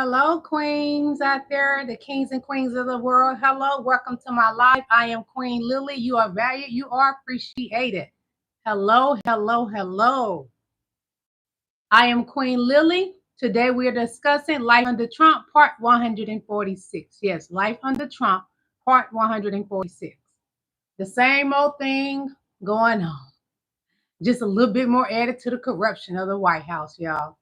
Hello, queens out there, the kings and queens of the world. Hello, welcome to my live. I am Queen Lillie. You are valued. You are appreciated. Hello, hello, hello. I am Queen Lillie. Today we are discussing Life Under Trump, Part 146. Yes, Life Under Trump, Part 146. The same old thing going on. Just a little bit more added to the corruption of the White House, y'all.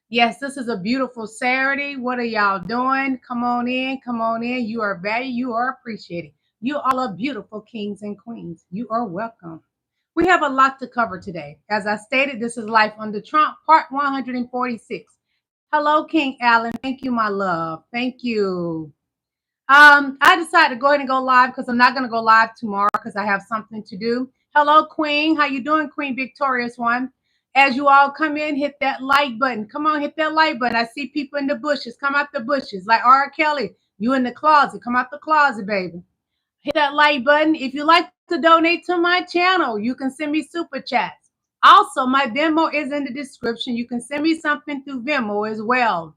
Yes, this is a beautiful Saturday. What are y'all doing? Come on in, come on in. You are valued, you are appreciated. You all are beautiful kings and queens. You are welcome. We have a lot to cover today. As I stated, this is Life Under Trump, Part 146. Hello, King Allen. Thank you, my love. Thank you. I decided to go ahead and go live because I'm not going to go live tomorrow because I have something to do. Hello, Queen. How you doing, Queen Victorious One? As you all come in, hit that like button. Come on, hit that like button. I see people in the bushes. Come out the bushes. Like R. Kelly, you in the closet. Come out the closet, baby. Hit that like button. If you like to donate to my channel, you can send me super chats. Also, my Venmo is in the description. You can send me something through Venmo as well.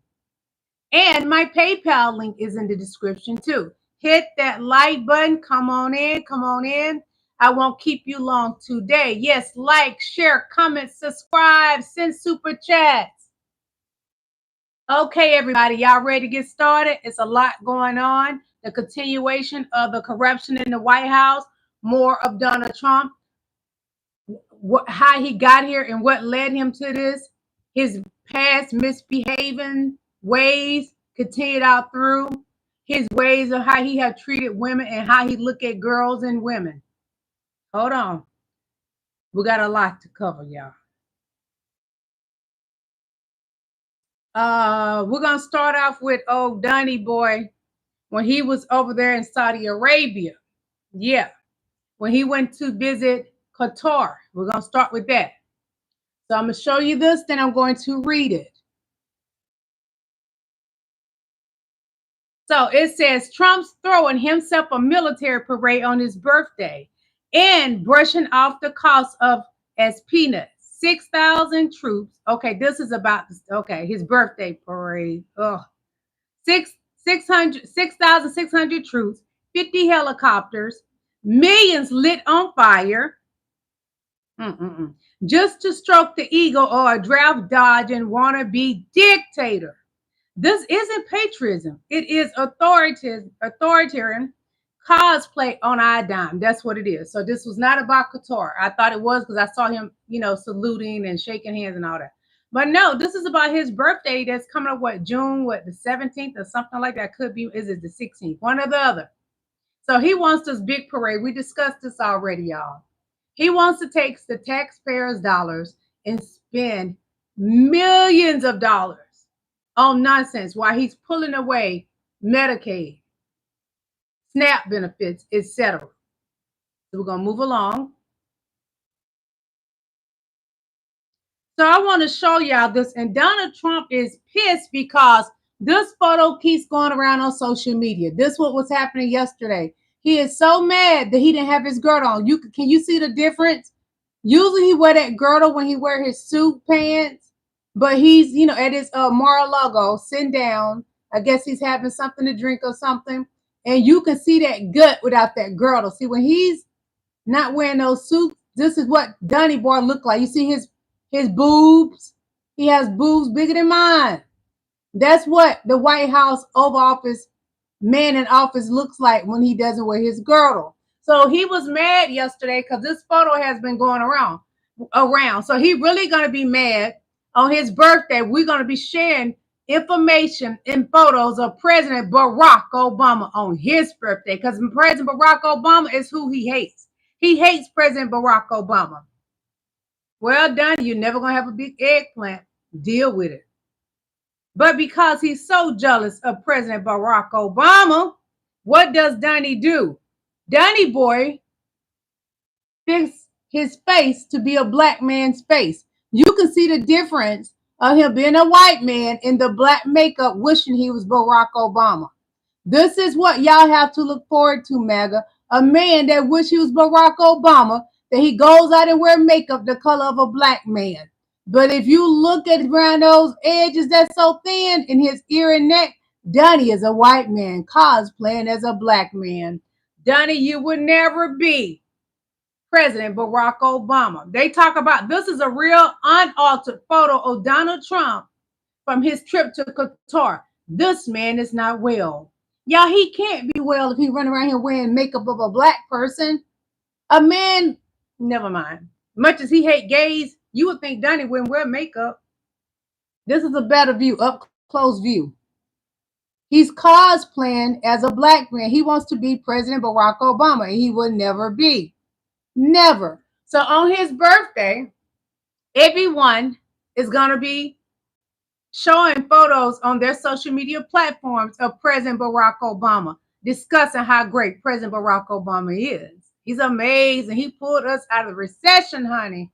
And my PayPal link is in the description too. Hit that like button. Come on in. Come on in. I won't keep you long today. Yes, like, share, comment, subscribe, send super chats. Okay, everybody, y'all ready to get started? It's a lot going on. The continuation of the corruption in the White House, more of Donald Trump, how he got here and what led him to this, his past misbehaving ways continued out through, his ways of how he had treated women and how he look at girls and women. Hold on. We got a lot to cover, y'all. We're going to start off with old Donnie boy when he was over there in Saudi Arabia. Yeah. When he went to visit Qatar. We're going to start with that. So I'm going to show you this, then I'm going to read it. So it says Trump's throwing himself a military parade on his birthday and brushing off the cost of as peanuts. 6,000 troops. Okay, this is about his birthday parade. 6,600 troops, 50 helicopters, millions lit on fire. Just to stroke the ego or a draft dodging wannabe dictator. This isn't patriotism. It is authoritarian cosplay on our dime. That's what it is. So this was not about Qatar. I thought it was because I saw him, saluting and shaking hands and all that. But no, this is about his birthday that's coming up, June, the 17th or something like that. Could be, is it the 16th? One or the other. So he wants this big parade. We discussed this already, y'all. He wants to take the taxpayers' dollars and spend millions of dollars on nonsense while he's pulling away Medicaid, SNAP benefits, etc. So we're going to move along. So I want to show y'all this, and Donald Trump is pissed because this photo keeps going around on social media. This is what was happening yesterday. He is so mad that he didn't have his girdle on. Can you see the difference? Usually he wear that girdle when he wear his suit pants, but he's, at his Mar-a-Lago sitting down. I guess he's having something to drink or something. And you can see that gut without that girdle. See, when he's not wearing those suits, this is what Donnie boy look like. You see his boobs? He has boobs bigger than mine. That's what the White House Oval Office man in office looks like when he doesn't wear his girdle. So he was mad yesterday because this photo has been going around. So he really going to be mad on his birthday. We're going to be sharing information and photos of President Barack Obama on his birthday because President Barack Obama is who he hates. He hates President Barack Obama. Well done. You're never going to have a big eggplant. Deal with it. But because he's so jealous of President Barack Obama, what does Donnie do? Donnie boy fixed his face to be a black man's face. You can see the difference of him being a white man in the black makeup, wishing he was Barack Obama. This is what y'all have to look forward to, MAGA. A man that wish he was Barack Obama, that he goes out and wear makeup the color of a black man. But if you look at around those edges that's so thin in his ear and neck, Donnie is a white man cosplaying as a black man. Donnie, you would never be President Barack Obama. They talk about this is a real unaltered photo of Donald Trump from his trip to Qatar. This man is not well. Y'all, he can't be well if he run around here wearing makeup of a black person. A man, never mind. Much as he hate gays, you would think Donnie wouldn't wear makeup. This is a better view, up close view. He's cosplaying as a black man. He wants to be President Barack Obama, and he will never be. Never. So on his birthday, everyone is going to be showing photos on their social media platforms of President Barack Obama, discussing how great President Barack Obama is. He's amazing. He pulled us out of the recession, honey.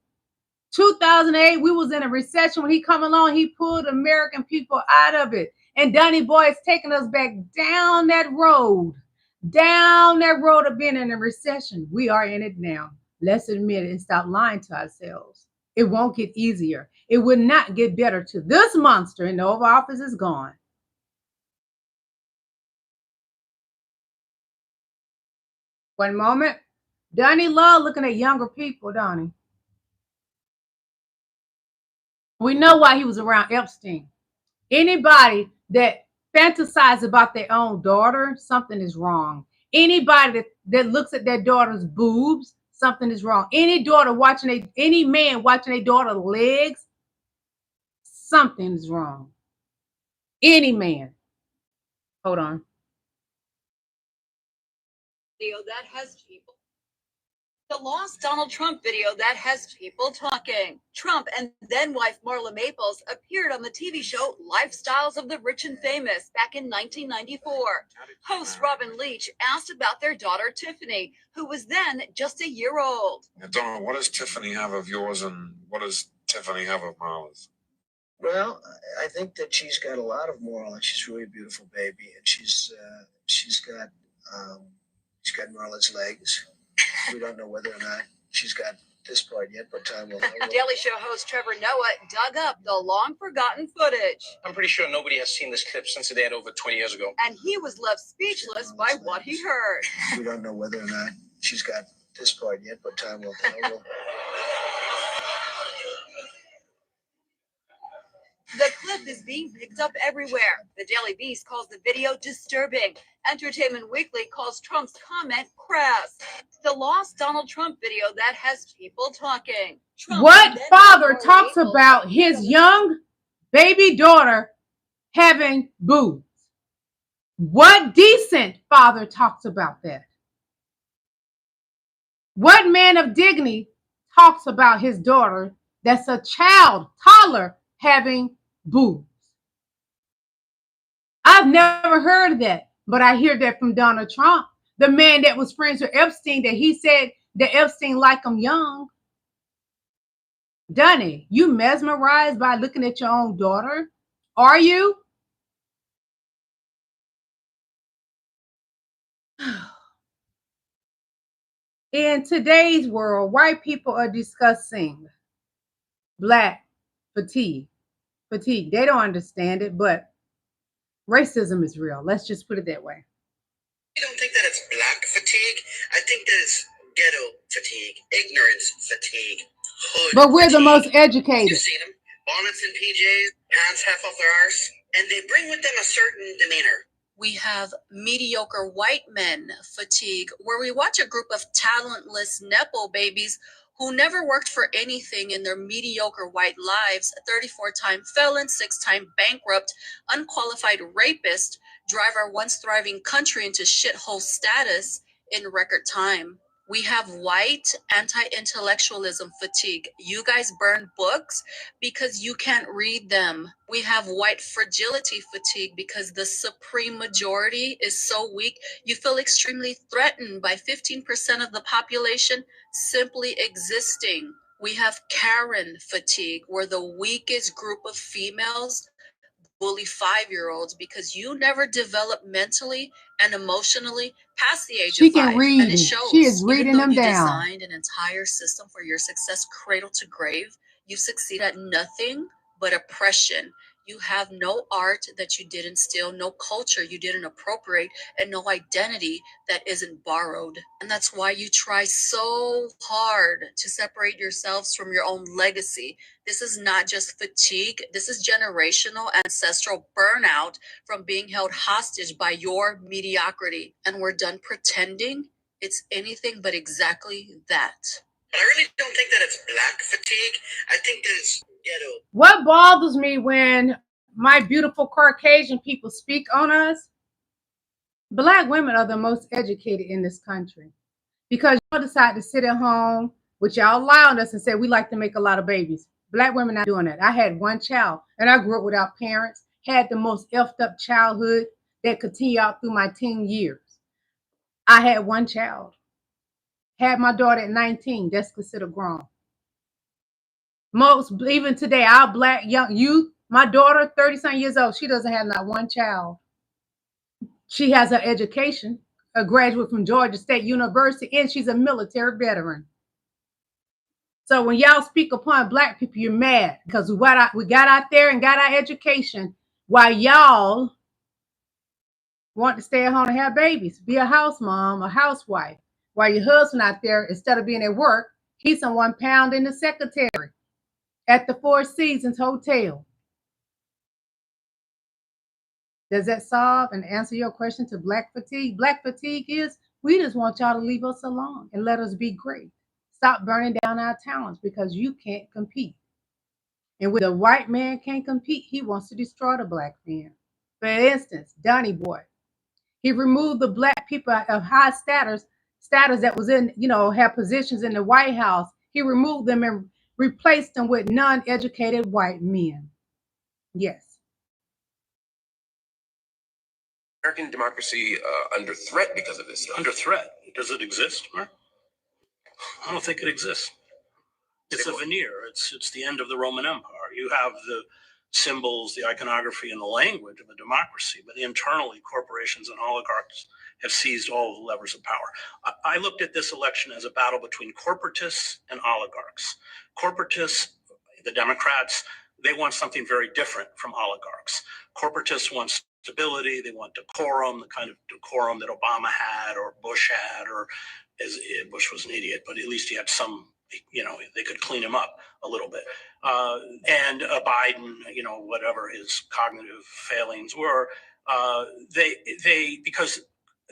2008, we was in a recession. When he come along, he pulled American people out of it. And Donnie Boy is taking us back down that road of being in a recession. We are in it now. Let's admit it and stop lying to ourselves. It won't get easier. It would not get better till this monster in the Oval Office is gone. One moment. Donnie love looking at younger people, Donnie. We know why he was around Epstein. Anybody that fantasizes about their own daughter, something is wrong. Anybody that looks at their daughter's boobs, something is wrong. Any man watching a daughter's legs, something is wrong. Any man. Hold on. Video that has people. The lost Donald Trump video that has people talking. Trump and then wife Marla Maples appeared on the TV show Lifestyles of the Rich and Famous back in 1994. Host Robin Leach asked about their daughter Tiffany, who was then just a year old. Donald, what does Tiffany have of yours and what does Tiffany have of Marla's? Well, I think that she's got a lot of moral, and she's really a beautiful baby, and she's got Marla's legs. We don't know whether or not she's got this part yet, but time will tell. Daily Show host Trevor Noah dug up the long-forgotten footage. I'm pretty sure nobody has seen this clip since it aired over 20 years ago. And he was left speechless by what he heard. We don't know whether or not she's got this part yet, but time will tell. The clip is being picked up everywhere. The Daily Beast calls the video disturbing. Entertainment Weekly calls Trump's comment crass. The lost Donald Trump video that has people talking. What father talks about his young baby daughter having boobs? What decent father talks about that? What man of dignity talks about his daughter that's a child, toddler, having boobs? I've never heard of that, but I hear that from Donald Trump, the man that was friends with Epstein, that he said that Epstein liked him young. Donnie, you mesmerized by looking at your own daughter? Are you? In today's world, white people are discussing black fatigue. They don't understand it, but racism is real. Let's just put it that way. I don't think that it's black fatigue. I think that it's ghetto fatigue, ignorance fatigue, hood But we're fatigue. the most educated. You've seen them. Bonnets and PJs, pants half off their arse, and they bring with them a certain demeanor. We have mediocre white men fatigue, where we watch a group of talentless Nepo babies who never worked for anything in their mediocre white lives, 34-time felon, 6-time bankrupt, unqualified rapist, drive our once thriving country into shithole status in record time. We have white anti-intellectualism fatigue. You guys burn books because you can't read them. We have white fragility fatigue because the supreme majority is so weak. You feel extremely threatened by 15% of the population simply existing. We have Karen fatigue, where the weakest group of females bully 5-year-olds because you never develop mentally and emotionally past the age of 5. Can read. And it shows. She is reading them down. Designed an entire system for your success, cradle to grave, You succeed at nothing but oppression. You have no art that you didn't steal, no culture you didn't appropriate, and no identity that isn't borrowed. And that's why you try so hard to separate yourselves from your own legacy. This is not just fatigue, this is generational, ancestral burnout from being held hostage by your mediocrity. And we're done pretending it's anything but exactly that. But I really don't think that it's black fatigue. I think that it's ghetto. What bothers me when my beautiful Caucasian people speak on us, Black women are the most educated in this country because y'all decide to sit at home with y'all lie on us and say we like to make a lot of babies. Black women not doing that. I had one child and I grew up without parents, had the most effed up childhood that continued out through my teen years. I had one child. Had my daughter at 19. That's considered grown. Most, even today, our Black young youth, my daughter, 30-something years old, she doesn't have not one child. She has her education, a graduate from Georgia State University, and she's a military veteran. So when y'all speak upon Black people, you're mad because we got out there and got our education while y'all want to stay at home and have babies, be a house mom, a housewife, while your husband out there, instead of being at work, he's someone pounding the secretary at the Four Seasons Hotel. Does that solve and answer your question to Black fatigue? Black fatigue is we just want y'all to leave us alone and let us be great. Stop burning down our talents because you can't compete. And when the white man can't compete, he wants to destroy the Black man. For instance, Donnie Boy, he removed the Black people of high status that was in, had positions in the White House. He removed them and replaced them with non-educated white men. Yes. American democracy under threat because of this? Under threat? Does it exist, Mark? I don't think it exists. It's a veneer. It's the end of the Roman Empire. You have the symbols, the iconography, and the language of a democracy, but internally, corporations and oligarchs have seized all of the levers of power. I looked at this election as a battle between corporatists and oligarchs. Corporatists, the Democrats, they want something very different from oligarchs. Corporatists want stability, they want decorum, the kind of decorum that Obama had or Bush had, or Bush was an idiot, but at least he had some, they could clean him up a little bit. And Biden, whatever his cognitive failings were, because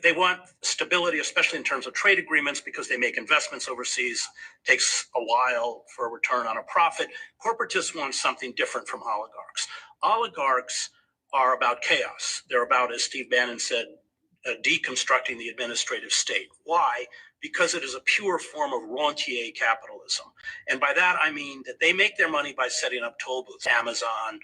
they want stability, especially in terms of trade agreements, because they make investments overseas, takes a while for a return on a profit. Corporatists want something different from oligarchs. Oligarchs are about chaos. They're about, as Steve Bannon said, deconstructing the administrative state. Why? Because it is a pure form of rentier capitalism. And by that, I mean that they make their money by setting up toll booths, Amazon,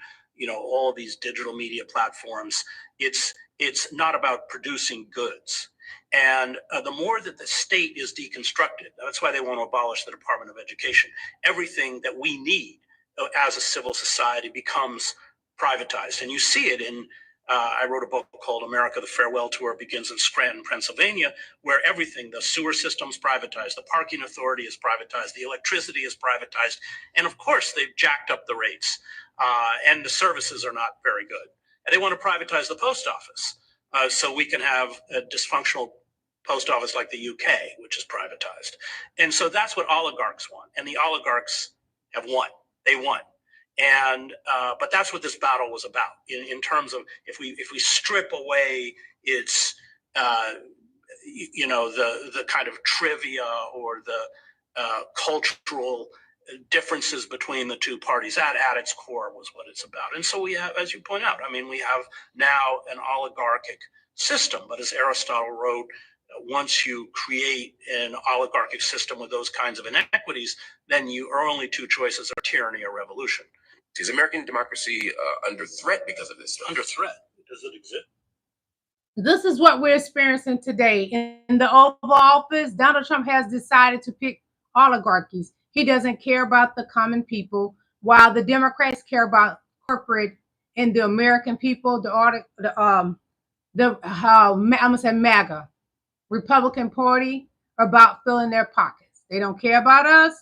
all of these digital media platforms. It's not about producing goods. And the more that the state is deconstructed, that's why they want to abolish the Department of Education. Everything that we need as a civil society becomes privatized. And you see it in, I wrote a book called America, the Farewell Tour begins in Scranton, Pennsylvania, where everything, the sewer system's privatized, the parking authority is privatized, the electricity is privatized. And of course, they've jacked up the rates and the services are not very good. And they want to privatize the post office so we can have a dysfunctional post office like the UK, which is privatized. And so that's what oligarchs want. And the oligarchs have won. They won. And but that's what this battle was about in terms of if we strip away its the kind of trivia or the cultural differences between the two parties, that at its core was what it's about. And so we have, as you point out, we have now an oligarchic system. But as Aristotle wrote, once you create an oligarchic system with those kinds of inequities, then your only two choices are tyranny or revolution. Is American democracy under threat because of this? Under threat? Does it exist? This is what we're experiencing today. In the Oval Office, Donald Trump has decided to pick oligarchies. He doesn't care about the common people, while the Democrats care about corporate and the American people, I'm gonna say MAGA, Republican Party, about filling their pockets. They don't care about us.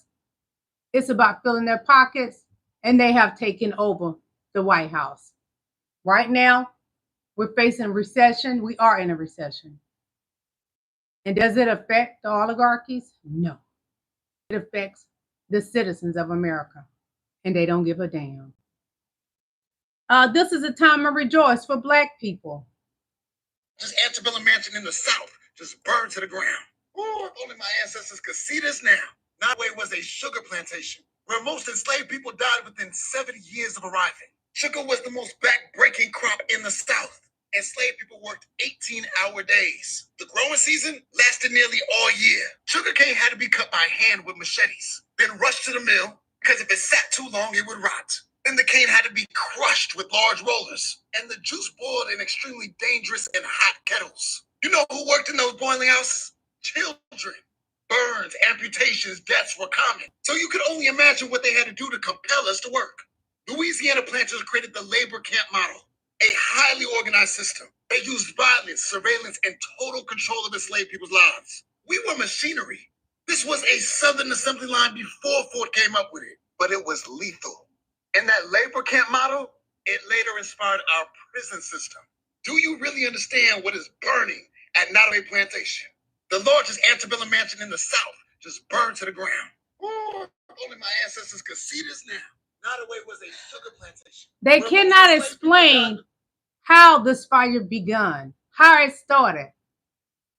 It's about filling their pockets, and they have taken over the White House. Right now, we're facing recession. We are in a recession. And does it affect the oligarchies? No. It affects the citizens of America, and they don't give a damn. This is a time of rejoice for Black people. Just antebellum mansion in the South just burned to the ground. Ooh, if only my ancestors could see this now. Nway was a sugar plantation where most enslaved people died within 70 years of arriving. Sugar was the most back-breaking crop in the South. Enslaved people worked 18-hour days. The growing season lasted nearly all year. Sugarcane had to be cut by hand with machetes, then rushed to the mill, because if it sat too long, it would rot. Then the cane had to be crushed with large rollers, and the juice boiled in extremely dangerous and hot kettles. You know who worked in those boiling houses? Children. Burns, amputations, deaths were common. So you could only imagine what they had to do to compel us to work. Louisiana planters created the labor camp model, a highly organized system. They used violence, surveillance, and total control of enslaved people's lives. We were machinery. This was a Southern assembly line before Ford came up with it, but it was lethal. And that labor camp model, it later inspired our prison system. Do you really understand what is burning at Nway Plantation? The largest antebellum mansion in the South just burned to the ground. Ooh, if only my ancestors could see this now. Nway was a sugar plantation. They cannot explain how this fire begun, how it started.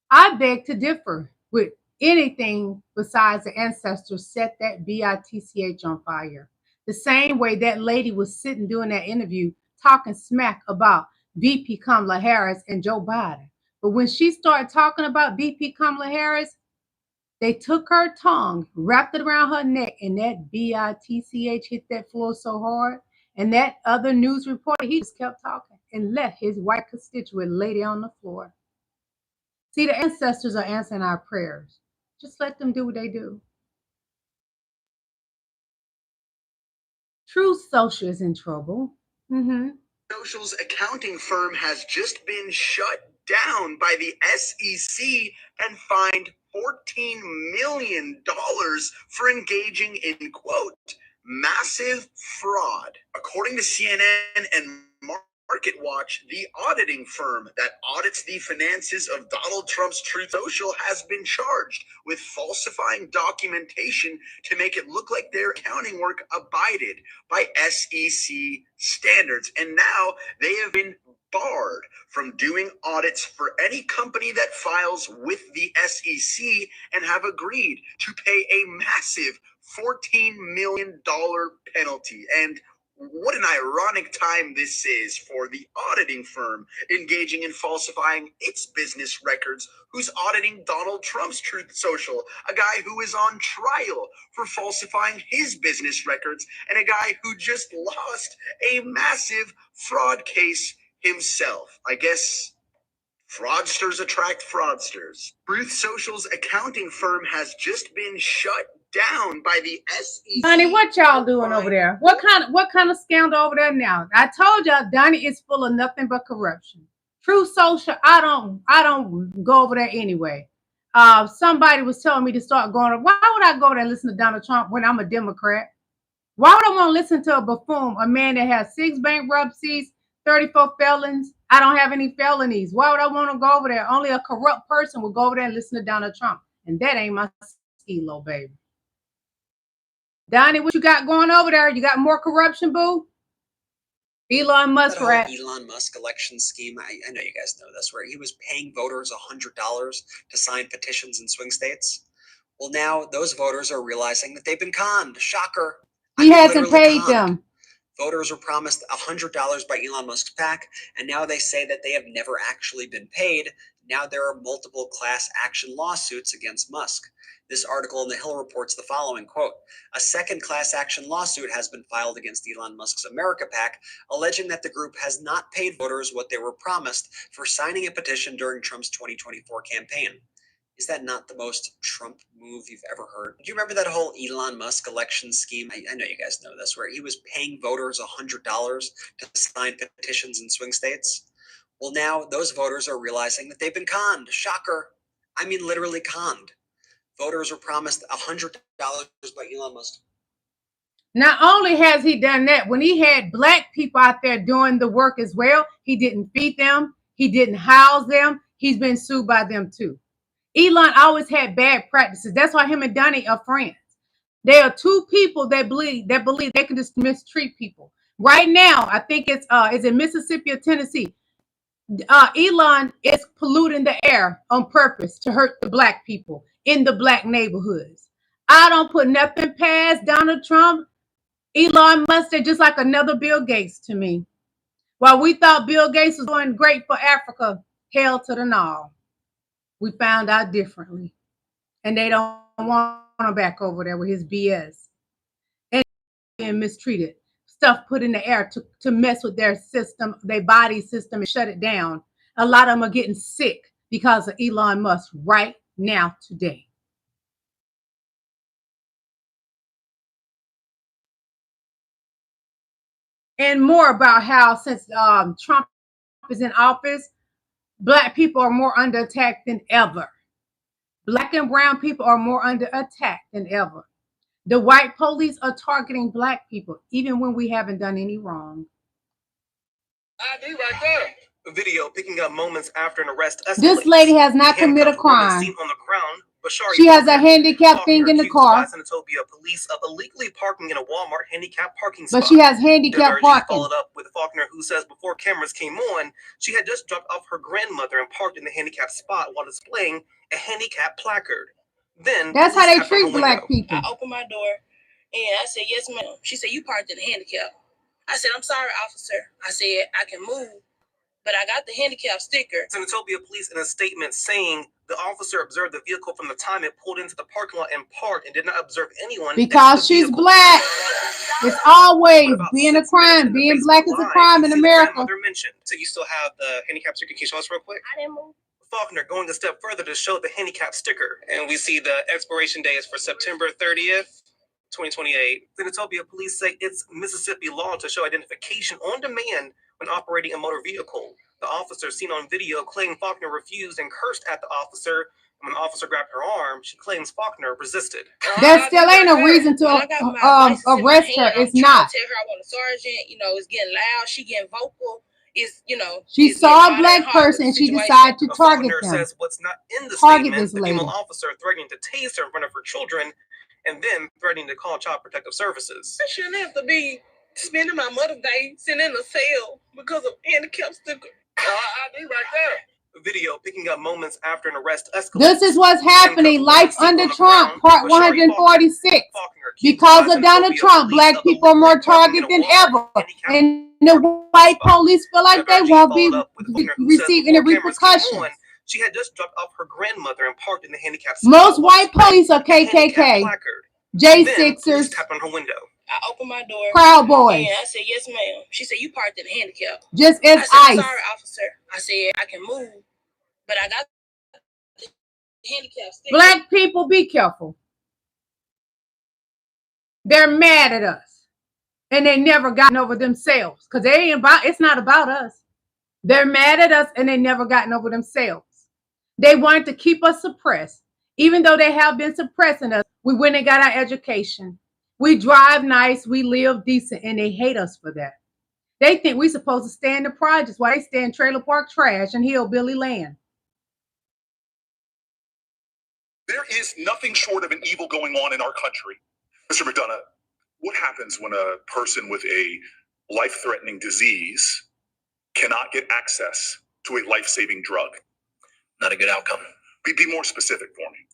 I beg to differ with anything besides the ancestors set that BITCH on fire. The same way that lady was sitting doing that interview talking smack about VP Kamala Harris and Joe Biden. But when she started talking about VP Kamala Harris, they took her tongue, wrapped it around her neck, and that BITCH hit that floor so hard. And that other news reporter, he just kept talking and let his white constituent lay down on the floor. See, the ancestors are answering our prayers. Just let them do what they do. Truth Social is in trouble. Social's accounting firm has just been shut down by the SEC and fined $14 million for engaging in, quote, massive fraud. According to CNN and Market Watch, the auditing firm that audits the finances of Donald Trump's Truth Social has been charged with falsifying documentation to make it look like their accounting work abided by SEC standards. And now they have been barred from doing audits for any company that files with the SEC and have agreed to pay a massive $14 million penalty. And what an ironic time this is for the auditing firm engaging in falsifying its business records, who's auditing Donald Trump's Truth Social, a guy who is on trial for falsifying his business records, and a guy who just lost a massive fraud case himself. I guess fraudsters attract fraudsters. Truth Social's accounting firm has just been shut down by the SEC. Donnie, what y'all doing over there? What kind of scandal over there now? I told y'all Donnie is full of nothing but corruption. Truth Social, I don't go over there anyway. Somebody was telling me to start going. Why would I go there and listen to Donald Trump when I'm a Democrat? Why would I want to listen to a buffoon, a man that has 6 bankruptcies, 34 felons? I don't have any felonies. Why would I want to go over there? Only a corrupt person will go over there and listen to Donald Trump. And that ain't my skilo, baby. Donnie, what you got going over there? You got more corruption, boo? Elon Musk, that whole Elon Musk election scheme, I know you guys know this, where he was paying voters $100 to sign petitions in swing states. Well, now those voters are realizing that they've been conned. Shocker. He hasn't paid them. Voters were promised $100 by Elon Musk's PAC, and now they say that they have never actually been paid. Now there are multiple class action lawsuits against Musk. This article in The Hill reports the following, quote, a second class action lawsuit has been filed against Elon Musk's America PAC, alleging that the group has not paid voters what they were promised for signing a petition during Trump's 2024 campaign. Is that not the most Trump move you've ever heard? Do you remember that whole Elon Musk election scheme? I know you guys know this, where he was paying voters $100 to sign petitions in swing states. Well, now those voters are realizing that they've been conned. Shocker. I mean, literally conned. Voters were promised $100 by Elon Musk. Not only has he done that, when he had black people out there doing the work as well, he didn't feed them. He didn't house them. He's been sued by them too. Elon always had bad practices. That's why him and Donnie are friends. There are two people that believe they can just mistreat people. Right now, I think it's in Mississippi or Tennessee. Elon is polluting the air on purpose to hurt the black people in the black neighborhoods. I don't put nothing past Donald Trump. Elon Musk is just like another Bill Gates to me. While we thought Bill Gates was doing great for Africa, hell to the no. We found out differently. And they don't want him back over there with his BS. And being mistreated. Stuff put in the air to mess with their system, their body system, and shut it down. A lot of them are getting sick because of Elon Musk right now, today. And more about how since Trump is in office, black people are more under attack than ever. Black and brown people are more under attack than ever. The white police are targeting black people, even when we haven't done any wrong. ID right there. A video picking up moments after an arrest escalates. This lady has not committed a crime. On the ground. She has a handicap thing in the car. Police of illegally parking in a Walmart handicap parking spot. But she has handicap parking. Followed up with Faulkner, who says before cameras came on, she had just dropped off her grandmother and parked in the handicap spot while displaying a handicap placard. Then that's how they treat black people. I opened my door and I said, "Yes, ma'am." She said, "You parked in the handicap." I said, "I'm sorry, officer." I said, "I can move, but I got the handicap sticker." Senatobia police in a statement saying the officer observed the vehicle from the time it pulled into the parking lot and parked and did not observe anyone. Because she's black. It's always being a crime. Being black is a crime in America. So you still have the handicap sticker. Can you show us real quick? I didn't move. Faulkner going a step further to show the handicap sticker. And we see the expiration date is for September 30th. 2028. Senatobia police say it's Mississippi law to show identification on demand when operating a motor vehicle. The officer seen on video claimed Faulkner refused and cursed at the officer. When the officer grabbed her arm, she claims Faulkner resisted. There still ain't a reason to arrest her. It's not. Tell her I want a sergeant. You know, it's getting loud. She getting vocal. It's, you know, she saw a black person and she decided to target them. Says what's not in the statement, the female officer threatening to tase her in front of her children and then threatening to call Child Protective Services. I shouldn't have to be spending my Mother's Day sitting in a cell because of handicap sticker. ID right there. Video picking up moments after an arrest escalates. This is what's happening. Life under Trump, part 146. Because of Donald Trump, black people are more targeted than ever. And the white police feel like they won't be receiving the repercussions. She had just dropped off her grandmother and parked in the handicap spot. Most white police are KKK, J6ers, tapped on her window. I opened my door. Proud Boys. And I said, "Yes, ma'am." She said, "You parked in the handicap." Just as I said, ICE. "I'm sorry, officer." I said, "I can move, but I got the handicap sticker." Black people, be careful. They're mad at us. And they never gotten over themselves. Because they ain't about, it's not about us. They're mad at us and they never gotten over themselves. They wanted to keep us suppressed. Even though they have been suppressing us, we went and got our education. We drive nice, we live decent, and they hate us for that. They think we're supposed to stay in the projects while they stay in trailer park trash and hillbilly land. There is nothing short of an evil going on in our country. Mr. McDonough, what happens when a person with a life-threatening disease cannot get access to a life-saving drug? Not a good outcome. Be more specific for me.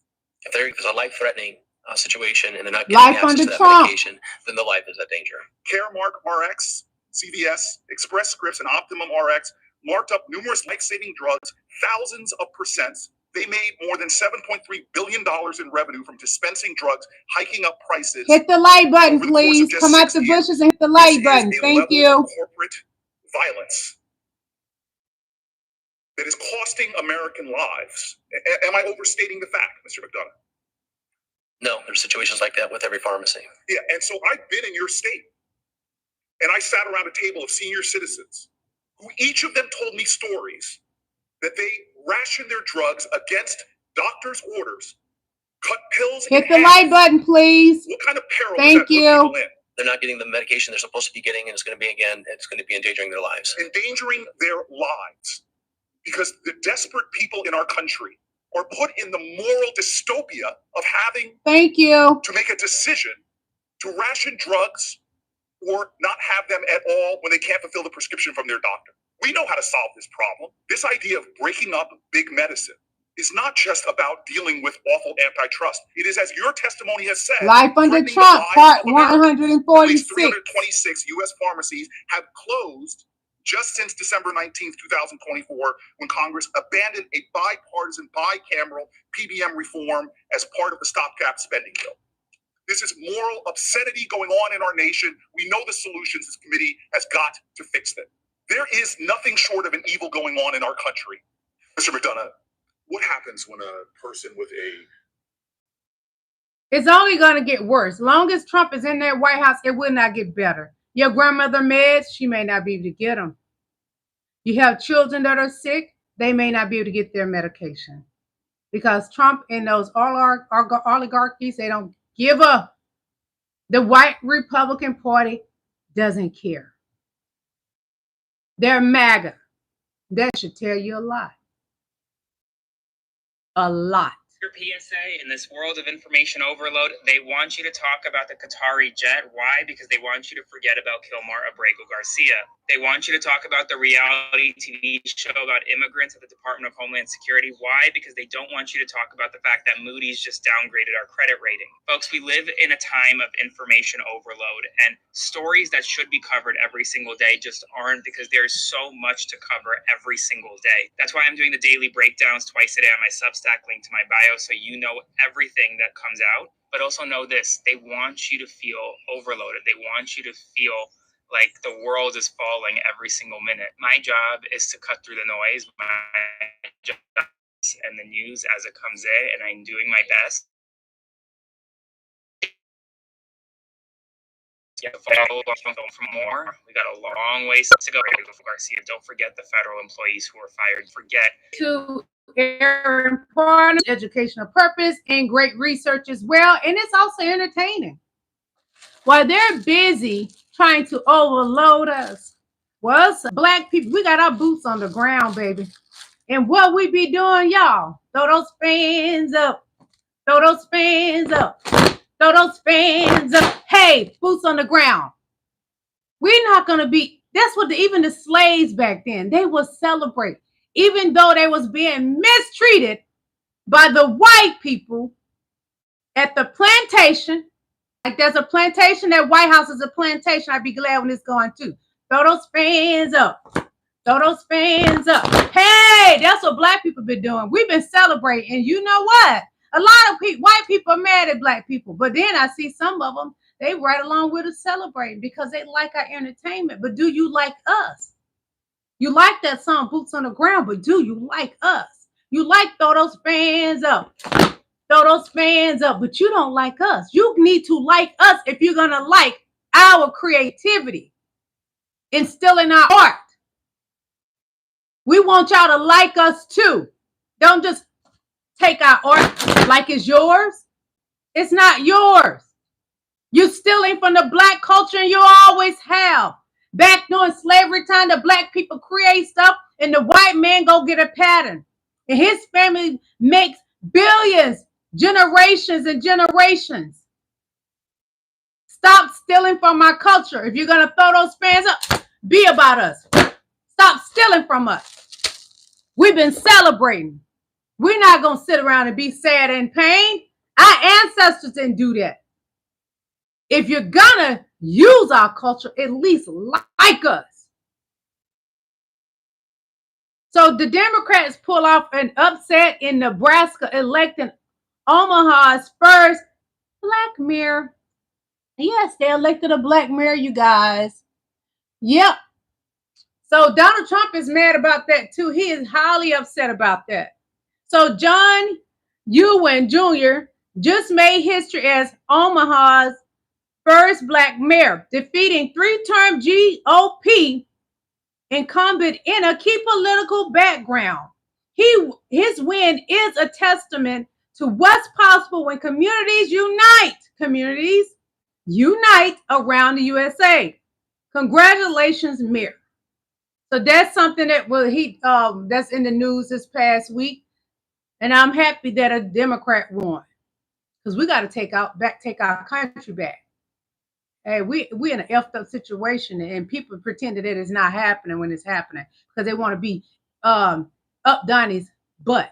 If there's a life-threatening situation and they're not getting access to that medication, then the life is at danger. Caremark RX, CVS, Express Scripts, and Optimum RX marked up numerous life-saving drugs, thousands of percents. They made more than $7.3 billion in revenue from dispensing drugs, hiking up prices. Hit the like button, please. Come out the bushes and hit the like button. Thank you. Corporate violence that is costing American lives. Am I overstating the fact, Mr. McDonough? No, there's situations like that with every pharmacy. Yeah, and so I've been in your state, and I sat around a table of senior citizens who each of them told me stories that they ration their drugs against doctors' orders, cut pills. Hit the like button, please. What kind of peril Thank you. they're not getting the medication they're supposed to be getting, and it's going to be endangering their lives. Endangering their lives because the desperate people in our country are put in the moral dystopia of having to make a decision to ration drugs or not have them at all when they can't fulfill the prescription from their doctor. We know how to solve this problem. This idea of breaking up big medicine is not just about dealing with awful antitrust. It is, as your testimony has said, Life under Trump, part 146. At least 326 U.S. pharmacies have closed just since December 19th, 2024, when Congress abandoned a bipartisan, bicameral PBM reform as part of the stopgap spending bill. This is moral obscenity going on in our nation. We know the solutions. This committee has got to fix them. There is nothing short of an evil going on in our country. Mr. McDonough, what happens when a person with a... It's only going to get worse. Long as Trump is in that White House, it will not get better. Your grandmother meds, she may not be able to get them. You have children that are sick, they may not be able to get their medication. Because Trump and those oligarchies, they don't give up. The white Republican Party doesn't care. They're MAGA. That should tell you a lot. A lot. Your PSA in this world of information overload, they want you to talk about the Qatari jet. Why? Because they want you to forget about Kilmar Abrego Garcia. They want you to talk about the reality TV show about immigrants at the Department of Homeland Security. Why? Because they don't want you to talk about the fact that Moodys just downgraded our credit rating. Folks, we live in a time of information overload, and stories that should be covered every single day just aren't, because there's so much to cover every single day. That's why I'm doing the daily breakdowns twice a day on my Substack link to my bio, so you know everything that comes out. But also know this, they want you to feel overloaded. They want you to feel like the world is falling every single minute. My job is to cut through the noise. My job and the news as it comes in, and I'm doing my best. Yeah, for more. We got a long ways to go. Garcia, don't forget the federal employees who were fired. Forget to Aaron Parnham's educational purpose and great research as well, and it's also entertaining. While they're busy trying to overload us, well, us black people, we got our boots on the ground, baby. And what we be doing, y'all? Throw those fans up. Throw those fans up. Throw those fans up. Hey, boots on the ground. We're not going to be, that's what even the slaves back then, they would celebrate. Even though they was being mistreated by the white people at the plantation. Like there's a plantation, that White House is a plantation. I'd be glad when it's going too. Throw those fans up. Throw those fans up. Hey, that's what black people been doing. We've been celebrating. And you know what? A lot of white people are mad at black people. But then I see some of them, they right along with us celebrating because they like our entertainment. But do you like us? You like that song, Boots on the Ground, but do you like us? You like throw those fans up. Throw those fans up, but you don't like us. You need to like us if you're going to like our creativity, instilling our art. We want y'all to like us too. Don't just take our art like it's yours. It's not yours. You're stealing from the black culture, and you always have. Back during slavery time, the black people create stuff and the white man go get a pattern. And his family makes billions, generations and generations. Stop stealing from our culture. If you're going to throw those fans up, be about us. Stop stealing from us. We've been celebrating. We're not going to sit around and be sad and pain. Our ancestors didn't do that. If you're gonna use our culture, at least like us. So the Democrats pull off an upset in Nebraska, electing Omaha's first black mayor. Yes, they elected a black mayor, you guys. Yep. So Donald Trump is mad about that too. He is highly upset about that. So John Ewan Jr. just made history as Omaha's first black mayor, defeating three-term GOP incumbent in a key political background. His win is a testament to what's possible when communities unite. Communities unite around the USA. Congratulations, Mayor. So that's something that that's in the news this past week, and I'm happy that a Democrat won, because we got to take our country back. Hey, we in an effed up situation, and people pretending that it's not happening when it's happening because they want to be up Donnie's butt.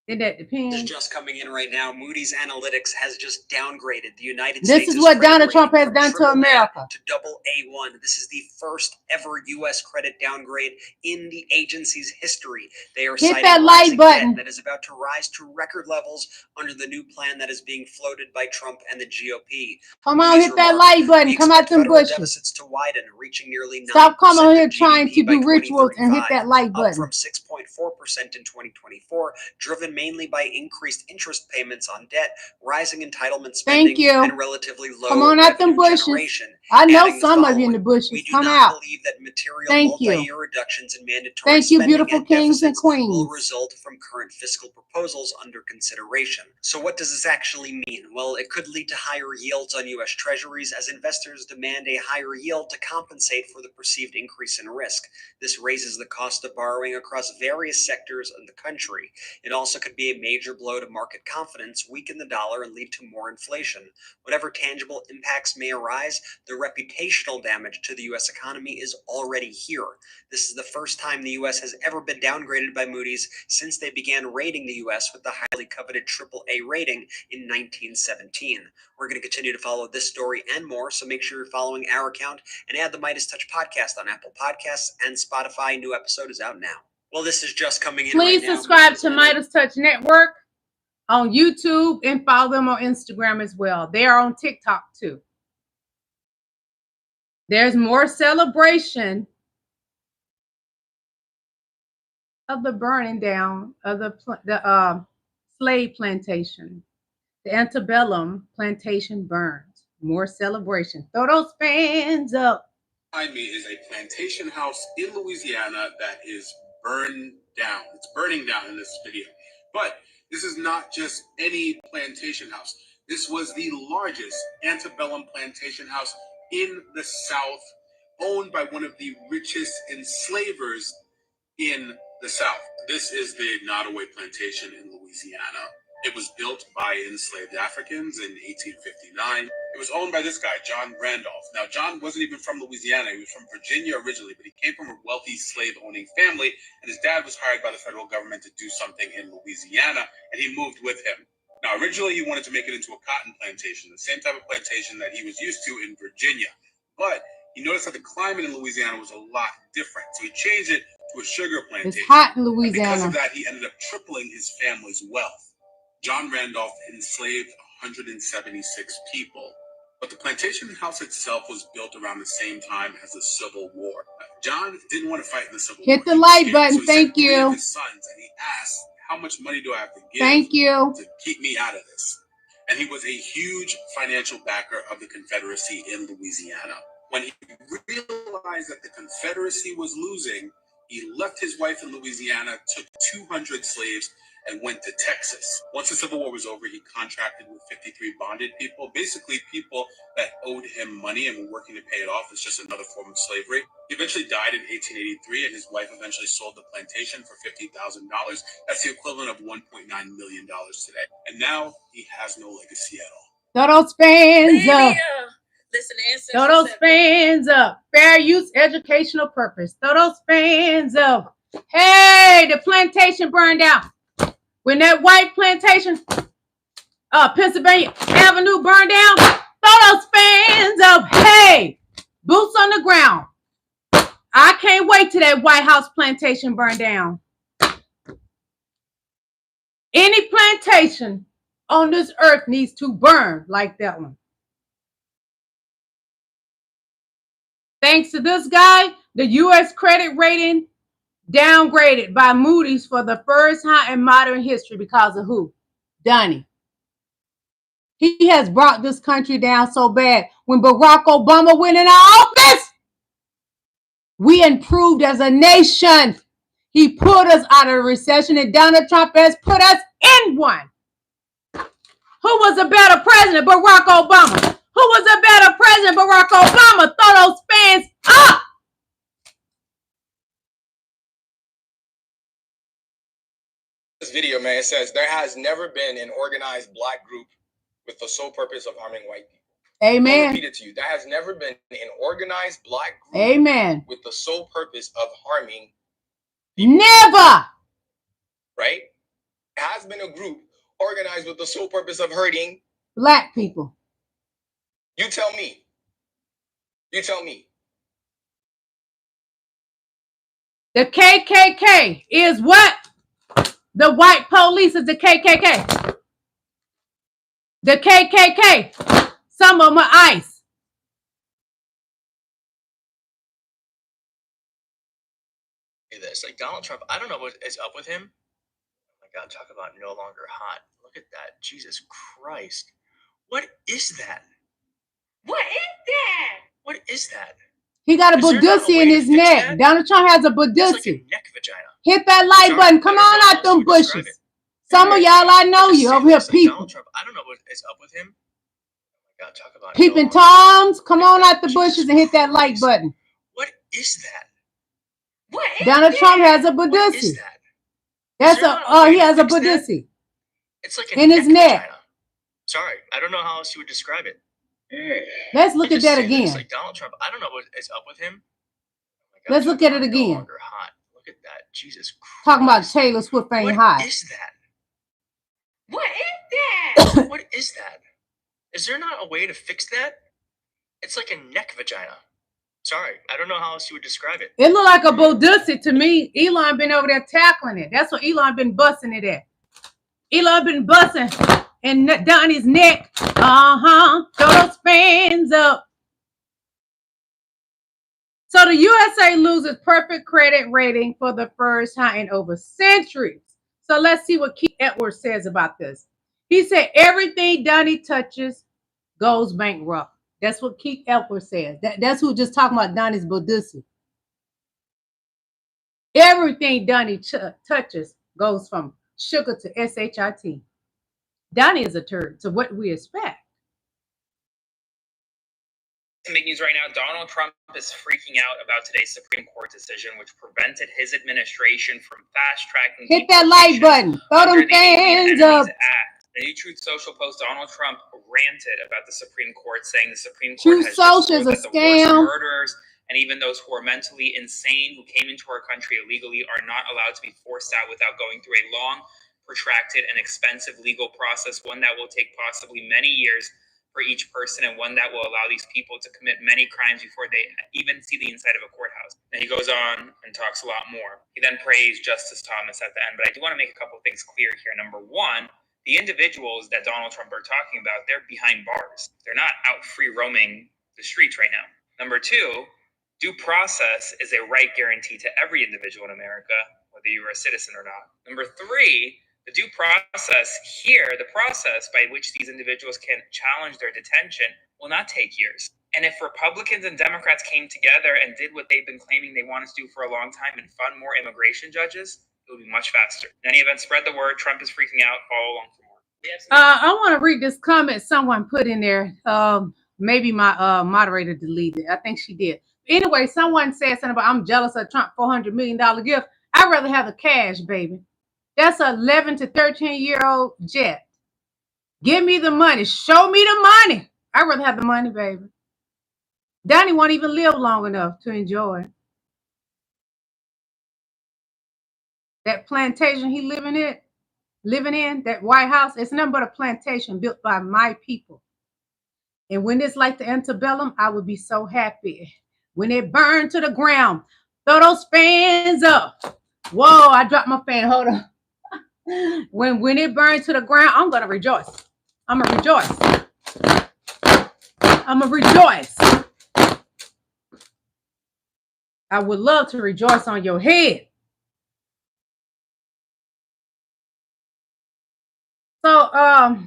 And that depends. This is just coming in right now. Moody's Analytics has just downgraded the United States. This is what Donald Trump has done to America. To double A1. This is the first ever U.S. credit downgrade in the agency's history. They are hit that like button that is about to rise to record levels under the new plan that is being floated by Trump and the GOP. Come on, hit that like button. Come out them bushes. Deficits to widen, reaching nearly 9% Stop coming here trying to do rituals and hit that like button. Up from 6.4% in 2024, driven mainly by increased interest payments on debt, rising entitlement spending, and relatively low Come on out them bushes. Generation. I know some of you in the bushes. We do Come not out. believe that material multi-year reductions in mandatory Thank you, spending beautiful and kings and deficits queens. will result from current fiscal proposals under consideration. So what does this actually mean? Well, it could lead to higher yields on U.S. treasuries as investors demand a higher yield to compensate for the perceived increase in risk. This raises the cost of borrowing across various sectors of the country. It also could be a major blow to market confidence, weaken the dollar, and lead to more inflation. Whatever tangible impacts may arise, the reputational damage to the U.S. economy is already here. This is the first time the U.S. has ever been downgraded by Moody's since they began rating the U.S. with the highly coveted AAA rating in 1917. We're going to continue to follow this story and more, so make sure you're following our account and add the Midas Touch podcast on Apple Podcasts and Spotify. New episode is out now. Well, this is just coming in. Please subscribe to Midas Touch Network on YouTube and follow them on Instagram as well. They are on TikTok too. There's more celebration of the burning down of the slave plantation. The antebellum plantation burns. More celebration. Throw those fans up. Behind me is a plantation house in Louisiana that is burned down. It's burning down in this video. But this is not just any plantation house. This was the largest antebellum plantation house in the South, owned by one of the richest enslavers in the South. This is the Nway Plantation in Louisiana. It was built by enslaved Africans in 1859. It was owned by this guy, John Randolph. Now, John wasn't even from Louisiana. He was from Virginia originally, but he came from a wealthy slave-owning family, and his dad was hired by the federal government to do something in Louisiana, and he moved with him. Now, originally, he wanted to make it into a cotton plantation, the same type of plantation that he was used to in Virginia. But he noticed that the climate in Louisiana was a lot different, so he changed it to a sugar plantation. It's hot in And because Louisiana. of that, he ended up tripling his family's wealth. John Randolph enslaved 176 people, but the plantation house itself was built around the same time as the Civil War. John didn't want to fight in the Civil War. Hit the like button. So he Thank sent 3 you. of his sons, and he asked, how much money do I have to give Thank you. to keep me out of this? And he was a huge financial backer of the Confederacy in Louisiana. When he realized that the Confederacy was losing, he left his wife in Louisiana, took 200 slaves, and went to Texas. Once the Civil War was over, he contracted with 53 bonded people, basically people that owed him money and were working to pay it off. It's just another form of slavery. He eventually died in 1883, and his wife eventually sold the plantation for $50,000. That's the equivalent of $1.9 million today. And now he has no legacy at all. Throw those fans up. Listen, Throw those fans up. Fair use, educational purpose. Throw those fans up. Hey, the plantation burned down. When that white plantation, Pennsylvania Avenue burned down, throw those fans up. Hey, boots on the ground. I can't wait till that White House plantation burned down. Any plantation on this earth needs to burn like that one. Thanks to this guy, the U.S. credit rating downgraded by Moody's for the first time in modern history because of who? Donnie. He has brought this country down so bad. When Barack Obama went in office, we improved as a nation. He put us out of a recession, and Donald Trump has put us in one. Who was a better president? Barack Obama. Who Who was a better president, Barack Obama? Throw those fans up. This video, man, it says there has never been an organized black group with the sole purpose of harming white people. Amen. I'll repeat it to you. There has never been an organized black group Amen. with the sole purpose of harming people. Never. Right? There has been a group organized with the sole purpose of hurting black people. You tell me. You tell me. The KKK is what? The white police is the KKK. The KKK. Some of them are ICE. This like Donald Trump. I don't know what is up with him. Oh my God, talk about no longer hot. Look at that. Jesus Christ. What is that? What is that? What is that? He got a Moodys in his neck. That? Donald Trump has a Moodys. Like a neck vagina. Hit that like button. Come on out them bushes. Some of y'all, I know you over here peeping. Donald Trump, I don't know what is up with him. Oh my God, talk about peeping Toms. Come on out the bushes and hit that like button. What is that? What is Donald Trump has a Moodys. What is that? That's he has a Moodys. It's like a in his neck. Vagina. Sorry, I don't know how else you would describe it. Let's look at that again. This, like Donald Trump, I don't know what is up with him. Oh God, let's look at it again. No longer hot. Look at that. Jesus Christ. Talking about Taylor Swift ain't hot. What is that? What is that? What is that? Is there not a way to fix that? It's like a neck vagina. Sorry, I don't know how else you would describe it. It look like a Moodys to me. Elon been over there tackling it. That's what Elon been busting it at. Elon been busting and down his neck. Throw those fans up. So the USA loses perfect credit rating for the first time in over centuries. So let's see what Keith Edwards says about this. He said everything Donnie touches goes bankrupt. That's what Keith Edwards says. That's who just talking about Donnie's Moodys. Everything Donnie touches goes from sugar to SHIT. Donnie is a turd. So what do we expect? Big news right now. Donald Trump is freaking out about today's Supreme Court decision, which prevented his administration from fast-tracking. Hit that like button. Throw them fans up. In a new Truth Social post, Donald Trump ranted about the Supreme Court, saying the Supreme Court has just ruled that the worst murderers and even those who are mentally insane who came into our country illegally are not allowed to be forced out without going through a long, protracted, and expensive legal process, one that will take possibly many years for each person, and one that will allow these people to commit many crimes before they even see the inside of a courthouse. And he goes on and talks a lot more. He then praised Justice Thomas at the end, but I do want to make a couple of things clear here. Number one, the individuals that Donald Trump are talking about, they're behind bars. They're not out free roaming the streets right now. Number two, due process is a right guaranteed to every individual in America, whether you are a citizen or not. Number three, the due process here, the process by which these individuals can challenge their detention, will not take years. And if Republicans and Democrats came together and did what they've been claiming they wanted to do for a long time and fund more immigration judges, it would be much faster. In any event, spread the word. Trump is freaking out. Follow along for more. I want to read this comment someone put in there. Maybe my moderator deleted it. I think she did. Anyway, someone said something about I'm jealous of Trump $400 million gift. I'd rather have the cash, baby. That's an 11 to 13-year-old jet. Give me the money. Show me the money. I'd rather have the money, baby. Donnie won't even live long enough to enjoy it. That plantation he living in, that White House, it's nothing but a plantation built by my people. And when it's like the antebellum, I would be so happy. When it burned to the ground, throw those fans up. Whoa, I dropped my fan. Hold on. When it burns to the ground, I'm going to rejoice. I'm going to rejoice. I'm going to rejoice. I would love to rejoice on your head. So,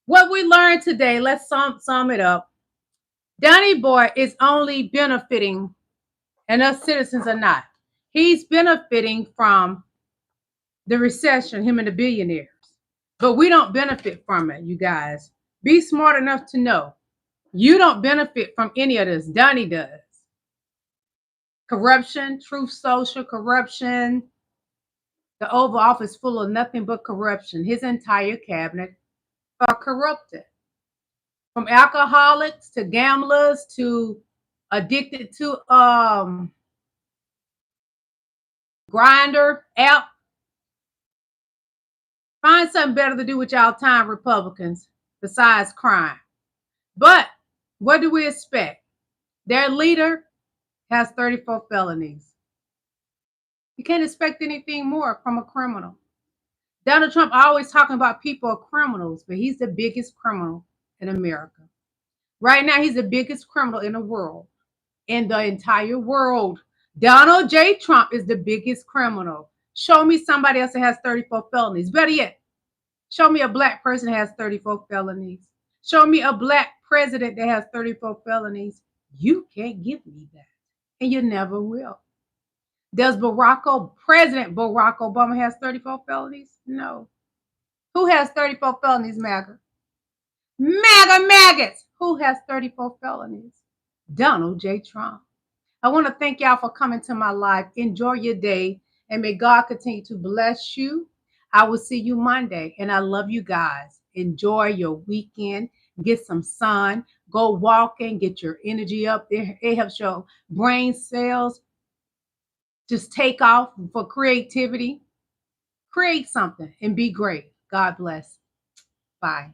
what we learned today, let's sum it up. Donnie Boy is only benefiting, and us citizens are not. He's benefiting from the recession, him and the billionaires. But we don't benefit from it, you guys. Be smart enough to know You don't benefit from any of this. Donnie does. Corruption, Truth Social, corruption. The Oval Office full of nothing but corruption. His entire cabinet are corrupted. From alcoholics to gamblers to addicted to grinder app. Find something better to do with y'all time, Republicans, besides crime. But what do we expect? Their leader has 34 felonies. You can't expect anything more from a criminal. Donald Trump always talking about people are criminals, but he's the biggest criminal in America. Right now, he's the biggest criminal in the world, in the entire world. Donald J. Trump is the biggest criminal. Show me somebody else that has 34 felonies. Better yet, show me a black person that has 34 felonies. Show me a black president that has 34 felonies. You can't give me that, and you never will. Does President Barack Obama has 34 felonies? No. Who has 34 felonies, MAGA? MAGA maggots. Who has 34 felonies? Donald J. Trump. I want to thank y'all for coming to my live. Enjoy your day, and may God continue to bless you. I will see you Monday, and I love you guys. Enjoy your weekend. Get some sun. Go walking. Get your energy up. It helps your brain cells just take off for creativity. Create something and be great. God bless. Bye.